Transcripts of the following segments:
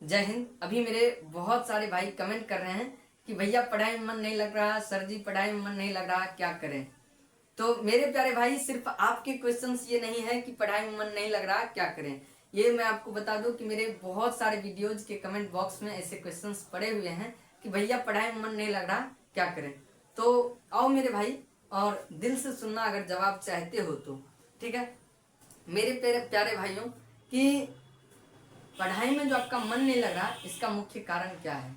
जय हिंद। अभी मेरे बहुत सारे भाई कमेंट कर रहे हैं कि भैया पढ़ाई में मन नहीं लग रहा, सर जी पढ़ाई में मन नहीं लग रहा, क्या करें। तो मेरे प्यारे भाई, सिर्फ आपके क्वेश्चंस ये नहीं है कि पढ़ाई में मन नहीं लग रहा क्या करें। ये मैं आपको बता दूं कि मेरे बहुत सारे वीडियोज के कमेंट बॉक्स में ऐसे क्वेश्चंस पड़े हुए हैं कि भैया पढ़ाई में मन नहीं लग रहा क्या करें। तो आओ मेरे भाई, और दिल से सुनना अगर जवाब चाहते हो तो। ठीक है मेरे प्यारे प्यारे भाइयों, कि पढ़ाई में जो आपका मन नहीं लग रहा, इसका मुख्य कारण क्या है।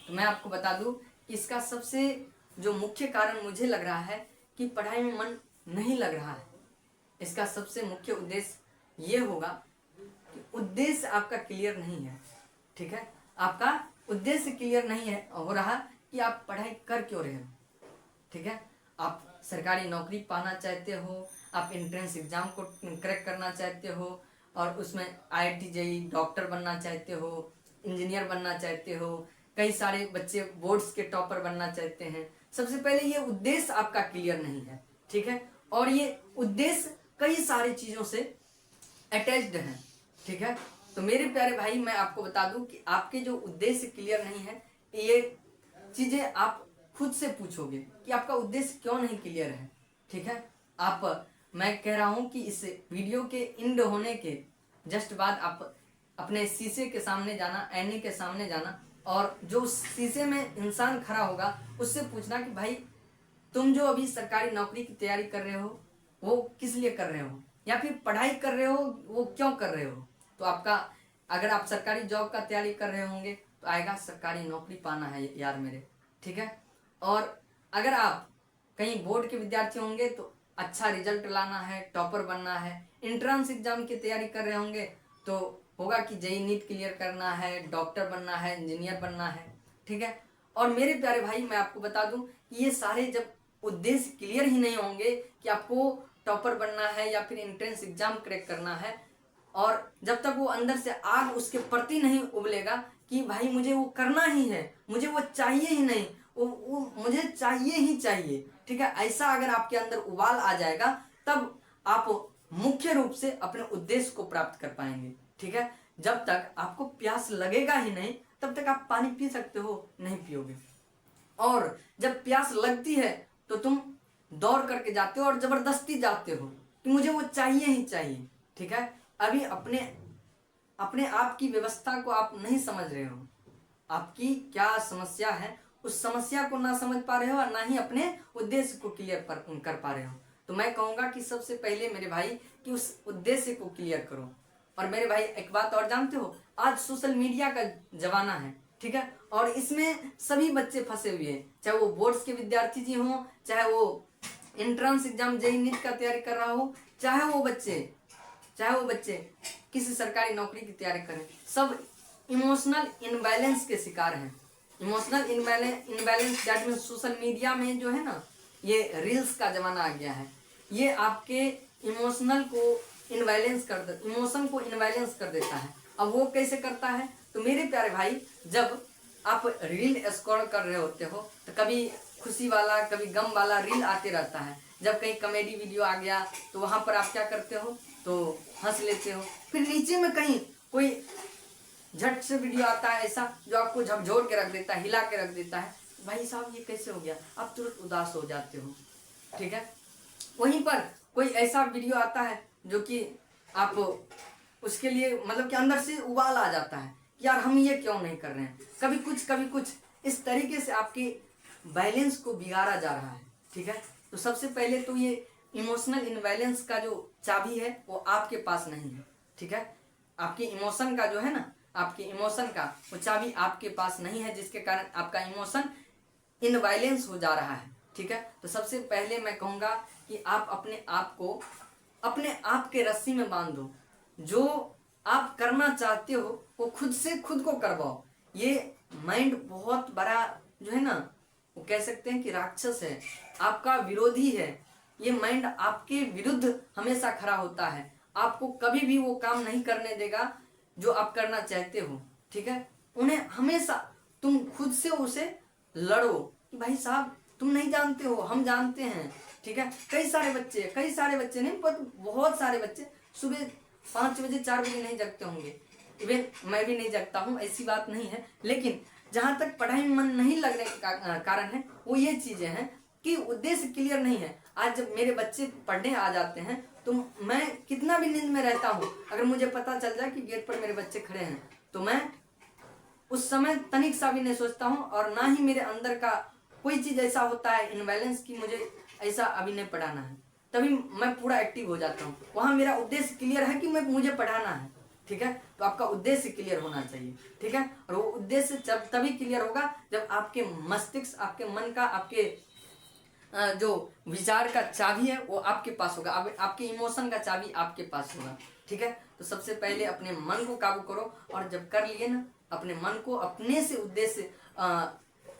तो मैं आपको बता दूं कि इसका सबसे जो मुख्य कारण मुझे लग रहा है कि पढ़ाई में मन नहीं लग रहा है, इसका सबसे मुख्य उद्देश्य ये होगा कि उद्देश्य आपका क्लियर नहीं है। ठीक है, आपका उद्देश्य क्लियर नहीं है हो रहा कि आप पढ़ाई कर क्यों रहे हो। ठीक है, आप सरकारी नौकरी पाना चाहते हो, आप एंट्रेंस एग्जाम को क्रैक करना चाहते हो, और उसमें आईआईटी जेईई डॉक्टर बनना चाहते हो, इंजीनियर बनना चाहते हो, कई सारे बच्चे बोर्ड्स के टॉपर बनना चाहते हैं। सबसे पहले ये उद्देश्य आपका क्लियर नहीं है। ठीक है, और ये उद्देश्य कई सारी चीजों से अटैच्ड हैं। ठीक है, तो मेरे प्यारे भाई, मैं आपको बता दूं कि आपके जो उद्देश्य क्लियर नहीं है, ये चीजें आप खुद से पूछोगे कि आपका उद्देश्य क्यों नहीं क्लियर है। ठीक है, मैं कह रहा हूं कि इस वीडियो के एंड होने के जस्ट बाद आप अपने शीशे के सामने जाना, आईने के सामने जाना, और जो उस शीशे में इंसान खड़ा होगा उससे पूछना कि भाई तुम जो अभी सरकारी नौकरी की तैयारी कर रहे हो वो किस लिए कर रहे हो, या फिर पढ़ाई कर रहे हो वो क्यों कर रहे हो। तो आपका, अगर आप सरकारी जॉब का तैयारी कर रहे होंगे तो आएगा सरकारी नौकरी पाना है यार मेरे। ठीक है, और अगर आप कहीं बोर्ड के विद्यार्थी होंगे तो अच्छा रिजल्ट लाना है, टॉपर बनना है। एंट्रेंस एग्जाम की तैयारी कर रहे होंगे तो होगा कि जेईई नीट क्लियर करना है, डॉक्टर बनना है, इंजीनियर बनना है। ठीक है, और मेरे प्यारे भाई, मैं आपको बता दूं कि ये सारे जब उद्देश्य क्लियर ही नहीं होंगे कि आपको टॉपर बनना है या फिर एंट्रेंस एग्जाम क्रैक करना है, और जब तक वो अंदर से आग उसके प्रति नहीं उबलेगा कि भाई मुझे वो करना ही है, मुझे वो चाहिए ही नहीं, वो मुझे चाहिए ही चाहिए। ठीक है, ऐसा अगर आपके अंदर उबाल आ जाएगा तब आप मुख्य रूप से अपने उद्देश्य को प्राप्त कर पाएंगे। ठीक है, जब तक आपको प्यास लगेगा ही नहीं तब तक आप पानी पी सकते हो, नहीं पियोगे। और जब प्यास लगती है तो तुम दौड़ करके जाते हो और जबरदस्ती जाते हो कि मुझे वो चाहिए ही चाहिए। ठीक है, अभी अपने अपने आप की व्यवस्था को आप नहीं समझ रहे हो, आपकी क्या समस्या है उस समस्या को ना समझ पा रहे हो, और ना ही अपने उद्देश्य को क्लियर कर पा रहे हो। तो मैं कहूंगा कि सबसे पहले मेरे भाई कि उस उद्देश्य को क्लियर करो। और मेरे भाई एक बात और जानते हो, आज सोशल मीडिया का जमाना है। ठीक है, और इसमें सभी बच्चे फंसे हुए हैं, चाहे वो बोर्ड्स के विद्यार्थी जी हों, चाहे वो एंट्रेंस एग्जाम जेईई नीट का तैयारी कर रहा हो, चाहे वो बच्चे किसी सरकारी नौकरी की तैयारी करें, सब इमोशनल इनबैलेंस के शिकार हैं। Emotional imbalance that mean social media में जो है ना, ये रील्स का जमाना आ गया है, ये आपके इमोशन को इनबैलेंस कर देता है। अब वो कैसे करता है, तो मेरे प्यारे भाई, जब आप रील स्क्रॉल कर रहे होते हो तो कभी खुशी वाला कभी गम वाला रील आते रहता है। जब कहीं कॉमेडी वीडियो आ गया तो वहां पर आप क्या करते हो, तो हंस लेते हो। फिर नीचे में कहीं कोई झट से वीडियो आता है ऐसा जो आपको झकझोर के रख देता है, हिला के रख देता है, भाई साहब ये कैसे हो गया, आप तुरंत उदास हो जाते हो। ठीक है, वहीं पर कोई ऐसा वीडियो आता है जो कि आप उसके लिए मतलब कि अंदर से उबाल आ जाता है कि यार हम ये क्यों नहीं कर रहे हैं, कभी कुछ इस तरीके से आपके बैलेंस को बिगाड़ा जा रहा है। ठीक है, तो सबसे पहले तो ये इमोशनल इनबैलेंस का जो चाबी है वो आपके पास नहीं है। ठीक है, आपके इमोशन का जो है ना, आपके इमोशन का वो चाबी आपके पास नहीं है, जिसके कारण आपका इमोशन इनबैलेंस हो जा रहा है। ठीक है, तो सबसे पहले मैं कहूंगा कि आप अपने आप के रस्सी में बांध दो। जो आप करना चाहते हो वो खुद से खुद को करवाओ। ये माइंड बहुत बड़ा जो है ना, वो कह सकते हैं कि राक्षस है, आपका विरोधी है। ये माइंड आपके विरुद्ध हमेशा खड़ा होता है, आपको कभी भी वो काम नहीं करने देगा जो आप करना चाहते हो। ठीक है, उन्हें हमेशा तुम खुद से उसे लड़ो कि भाई साहब तुम नहीं जानते हो, हम जानते हैं। ठीक है, कई सारे बच्चे नहीं, पर बहुत सारे बच्चे सुबह 5 बजे 4 बजे नहीं जगते होंगे, इवन मैं भी नहीं जगता हूँ, ऐसी बात नहीं है। लेकिन जहाँ तक पढ़ाई में मन नहीं लगने का कारण है वो ये चीज़ें हैं कि उद्देश्य क्लियर नहीं है। आज जब मेरे बच्चे पढ़ने आ जाते हैं तो मैं कितना भी नींद में रहता हूँ, अगर मुझे पता चल जाए कि गेट पर मेरे बच्चे खड़े हैं तो मैं उस समय तनिक सा भी नहीं सोचता हूँ, और ना ही मेरे अंदर का कोई चीज़ ऐसा होता है इनबैलेंस की मुझे ऐसा अभी नहीं पढ़ाना है, तभी मैं पूरा एक्टिव हो जाता हूँ। वहाँ मेरा उद्देश्य क्लियर है कि मुझे पढ़ाना है, ठीक है। तो आपका उद्देश्य क्लियर होना चाहिए, ठीक है। और वो उद्देश्य जब तभी क्लियर होगा जब आपके मस्तिष्क, आपके मन का, आपके जो विचार का चाबी है वो आपके पास होगा, आपके इमोशन का चाबी आपके पास होगा, ठीक है। तो सबसे पहले अपने मन को काबू करो, और जब कर लिए ना अपने मन को, अपने से उद्देश्य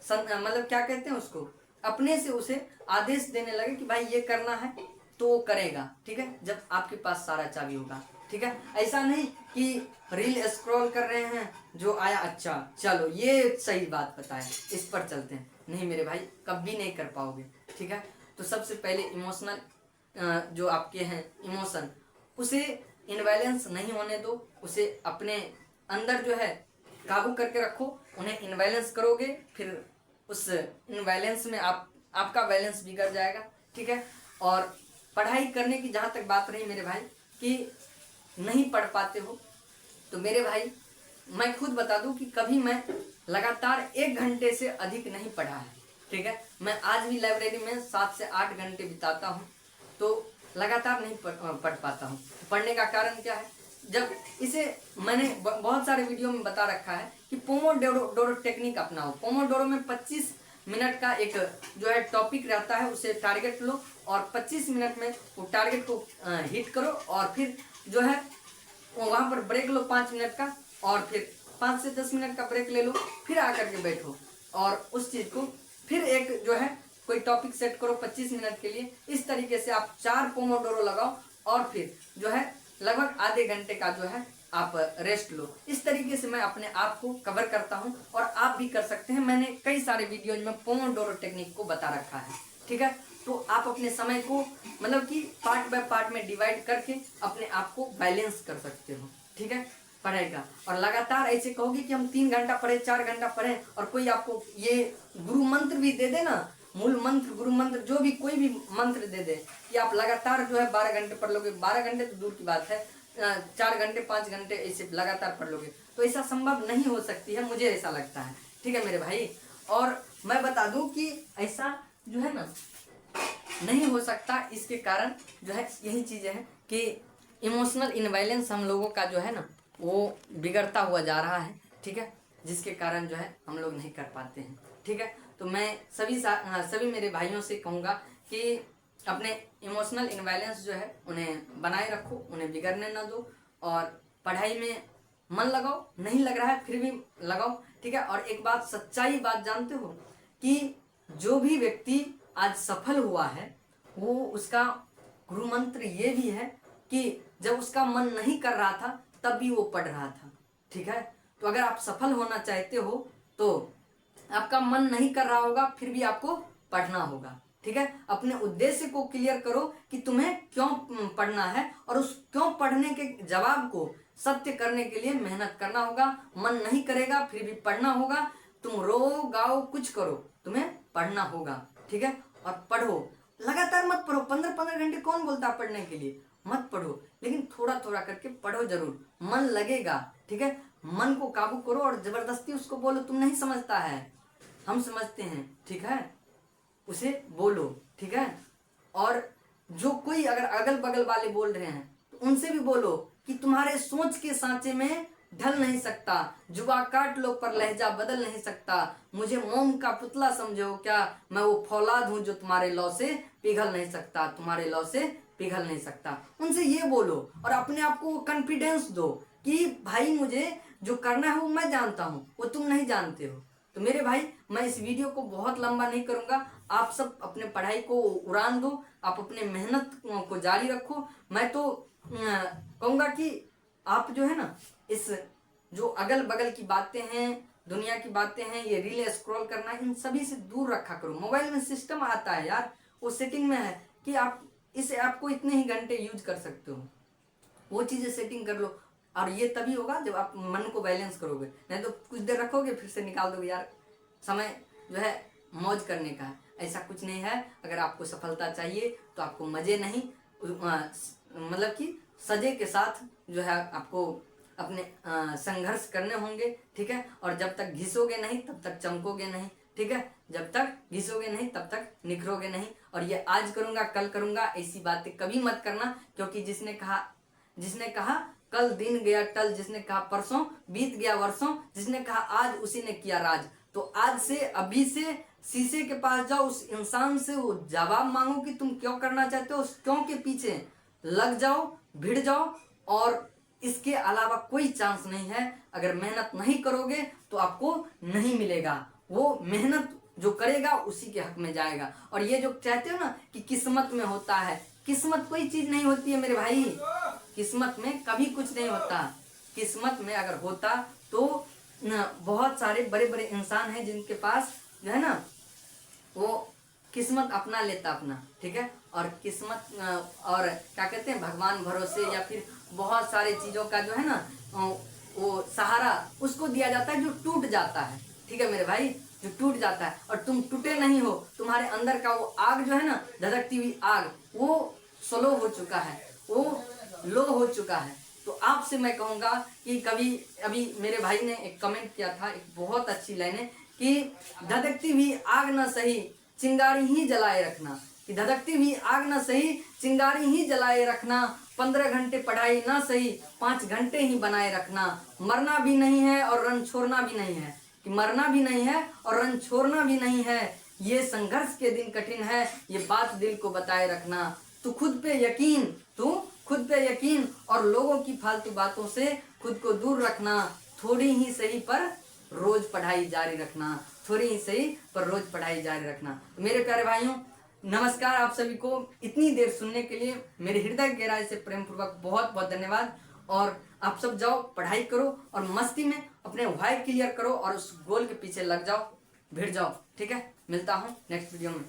मतलब क्या कहते हैं उसको, अपने से उसे आदेश देने लगे कि भाई ये करना है तो वो करेगा, ठीक है। जब आपके पास सारा चाबी होगा, ठीक है। ऐसा नहीं कि रील स्क्रॉल कर रहे हैं, जो आया अच्छा चलो ये सही बात बताया इस पर चलते हैं, नहीं मेरे भाई कभी नहीं कर पाओगे, ठीक है। तो सबसे पहले इमोशनल जो आपके हैं इमोशन, उसे इनबैलेंस नहीं होने दो, उसे अपने अंदर जो है काबू करके रखो। उन्हें इनबैलेंस करोगे फिर उस इनबैलेंस में आपका बैलेंस बिगड़ जाएगा, ठीक है। और पढ़ाई करने की जहाँ तक बात रही मेरे भाई कि नहीं पढ़ पाते हो, तो मेरे भाई मैं खुद बता दूं कि कभी मैं लगातार 1 घंटे से अधिक नहीं पढ़ा है, ठीक है। मैं आज भी लाइब्रेरी में 7 से 8 घंटे बिताता हूँ, तो लगातार नहीं पढ़ पाता हूँ। पढ़ने का कारण क्या है, जब इसे मैंने बहुत सारे वीडियो में बता रखा है कि पोमोडोरो टेक्निक अपनाओ। पोमोडोरो में 25 मिनट का एक जो है टॉपिक रहता है, उसे टारगेट लो और 25 मिनट में वो टारगेट को हिट करो, और फिर जो है वहाँ पर ब्रेक लो 5 मिनट का, और फिर 5 से 10 मिनट का ब्रेक ले लो, फिर आकर के बैठो और उस चीज़ को फिर एक जो है कोई टॉपिक सेट करो 25 मिनट के लिए। इस तरीके से आप 4 पोमोडोरो लगाओ और फिर जो है लगभग आधे घंटे का जो है आप रेस्ट लो। इस तरीके से मैं अपने आप को कवर करता हूं और आप भी कर सकते हैं। मैंने कई सारे वीडियोज में पोमोडोरो टेक्निक को बता रखा है, ठीक है। तो आप अपने समय को मतलब कि पार्ट बाय पार्ट में डिवाइड करके अपने आप को बैलेंस कर सकते हो, ठीक है, पढ़ेगा। और लगातार ऐसे कहोगे कि हम 3 घंटा पढ़े, 4 घंटा पढ़े, और कोई आपको ये गुरु मंत्र भी दे दे ना, मूल मंत्र, गुरु मंत्र, जो भी कोई भी मंत्र दे दे कि आप लगातार जो है 12 घंटे पढ़ लोगे, 12 घंटे तो दूर की बात है, 4 घंटे 5 घंटे ऐसे लगातार पढ़ लोगे, तो ऐसा संभव नहीं हो सकती है, मुझे ऐसा लगता है, ठीक है मेरे भाई। और मैं बता दूं कि ऐसा जो है ना नहीं हो सकता, इसके कारण जो है यही चीज़ें हैं कि इमोशनल इनबैलेंस हम लोगों का जो है ना वो बिगड़ता हुआ जा रहा है, ठीक है, जिसके कारण जो है हम लोग नहीं कर पाते हैं, ठीक है। तो मैं सभी मेरे भाइयों से कहूँगा कि अपने इमोशनल इनबैलेंस जो है उन्हें बनाए रखो, उन्हें बिगड़ने ना दो, और पढ़ाई में मन लगाओ, नहीं लग रहा है फिर भी लगाओ, ठीक है। और एक बात, सच्चाई बात जानते हो कि जो भी व्यक्ति आज सफल हुआ है वो उसका गुरु मंत्र ये भी है कि जब उसका मन नहीं कर रहा था तब भी वो पढ़ रहा था, ठीक है। तो अगर आप सफल होना चाहते हो तो आपका मन नहीं कर रहा होगा फिर भी आपको पढ़ना होगा, ठीक है। अपने उद्देश्य को क्लियर करो कि तुम्हें क्यों पढ़ना है, और उस क्यों पढ़ने के जवाब को सत्य करने के लिए मेहनत करना होगा। मन नहीं करेगा फिर भी पढ़ना होगा, तुम रो गाओ कुछ करो, तुम्हें पढ़ना होगा, ठीक है। और पढ़ो, लगातार मत पढ़ो, 15-15 घंटे कौन बोलता पढ़ने के लिए, मत पढ़ो, लेकिन थोड़ा थोड़ा करके पढ़ो जरूर, मन लगेगा, ठीक है। मन को काबू करो और जबरदस्ती उसको बोलो तुम नहीं समझता है, हम समझते हैं, ठीक है, उसे बोलो, ठीक है। और जो कोई अगर अगल बगल वाले बोल रहे हैं तो उनसे भी बोलो कि तुम्हारे सोच के सांचे में ढल नहीं सकता, जुबा काट लो पर लहजा बदल नहीं सकता, मुझे मोम का पुतला समझो क्या, मैं वो फौलाद हूं जो तुम्हारे लौ से पिघल नहीं सकता, तुम्हारे लौ से पिघल नहीं सकता। उनसे ये बोलो और अपने आप को कॉन्फिडेंस दो कि भाई मुझे जो करना है वो मैं जानता हूँ, वो तुम नहीं जानते हो। तो मेरे भाई मैं इस वीडियो को बहुत लंबा नहीं करूंगा, आप सब अपने पढ़ाई को उड़ान दो, आप अपने मेहनत को जारी रखो। मैं तो कहूँगा कि आप जो है ना इस जो अगल बगल की बातें हैं, दुनिया की बातें हैं, ये रील स्क्रॉल करना, इन सभी से दूर रखा करो। मोबाइल में सिस्टम आता है यार, वो सेटिंग में है कि आप इस ऐप को इतने ही घंटे यूज कर सकते हो, वो चीज़ें सेटिंग कर लो। और ये तभी होगा जब आप मन को बैलेंस करोगे, नहीं तो कुछ देर रखोगे फिर से निकाल दोगे, यार समय जो है मौज करने का है। ऐसा कुछ नहीं है। अगर आपको सफलता चाहिए तो आपको मजे नहीं, मतलब कि सजे के साथ जो है आपको अपने संघर्ष करने होंगे, ठीक है। और जब तक घिसोगे नहीं तब तक चमकोगे नहीं, ठीक है। जब तक घिसोगे नहीं तब तक निखरोगे नहीं। और ये आज करूंगा कल करूंगा ऐसी बातें कभी मत करना, क्योंकि जिसने कहा कल दिन गया टल, जिसने कहा परसों बीत गया वर्षों, जिसने कहा आज उसी ने किया राज। तो आज से अभी से शीशे के पास जाओ, उस इंसान से वो जवाब मांगो कि तुम क्यों करना चाहते हो, उस क्यों के पीछे लग जाओ, भिड़ जाओ। और इसके अलावा कोई चांस नहीं है। अगर मेहनत नहीं करोगे तो आपको नहीं मिलेगा। वो मेहनत जो करेगा उसी के हक में जाएगा। और ये जो कहते हो ना कि किस्मत में होता है, किस्मत कोई चीज नहीं होती है मेरे भाई। किस्मत में कभी कुछ नहीं होता। किस्मत में अगर होता तो बहुत सारे बड़े बड़े इंसान हैं जिनके पास जो है ना वो किस्मत अपना लेता अपना, ठीक है। और किस्मत और क्या कहते हैं भगवान भरोसे या फिर बहुत सारे चीजों का जो है ना वो सहारा उसको दिया जाता है जो टूट जाता है, ठीक है मेरे भाई, जो टूट जाता है। और तुम टूटे नहीं हो, तुम्हारे अंदर का वो आग जो है ना धधकती हुई आग, वो स्लो हो चुका है, वो लो हो चुका है। तो आपसे मैं कहूंगा कि कभी अभी मेरे भाई ने एक कमेंट किया था, एक बहुत अच्छी लाइन है कि धधकती हुई आग ना सही चिंगारी ही जलाए रखना, कि धधकती हुई आग ना सही चिंगारी ही जलाए रखना, 15 घंटे पढ़ाई ना सही 5 घंटे ही बनाए रखना। मरना भी नहीं है और रन छोड़ना भी नहीं है, कि मरना भी नहीं है और रन छोड़ना भी नहीं है। ये संघर्ष के दिन कठिन है, ये बात दिल को बताए रखना। तू खुद पे यकीन और लोगों की फालतू बातों से खुद को दूर रखना। थोड़ी ही सही पर रोज पढ़ाई जारी रखना, थोड़ी ही सही पर रोज पढ़ाई जारी रखना। तो मेरे प्यारे भाइयों नमस्कार, आप सभी को इतनी देर सुनने के लिए मेरे हृदय गहराई से प्रेम पूर्वक बहुत बहुत धन्यवाद। और आप सब जाओ पढ़ाई करो और मस्ती में अपने वाई क्लियर करो और उस गोल के पीछे लग जाओ, भिड़ जाओ, ठीक है। मिलता हूँ नेक्स्ट वीडियो में।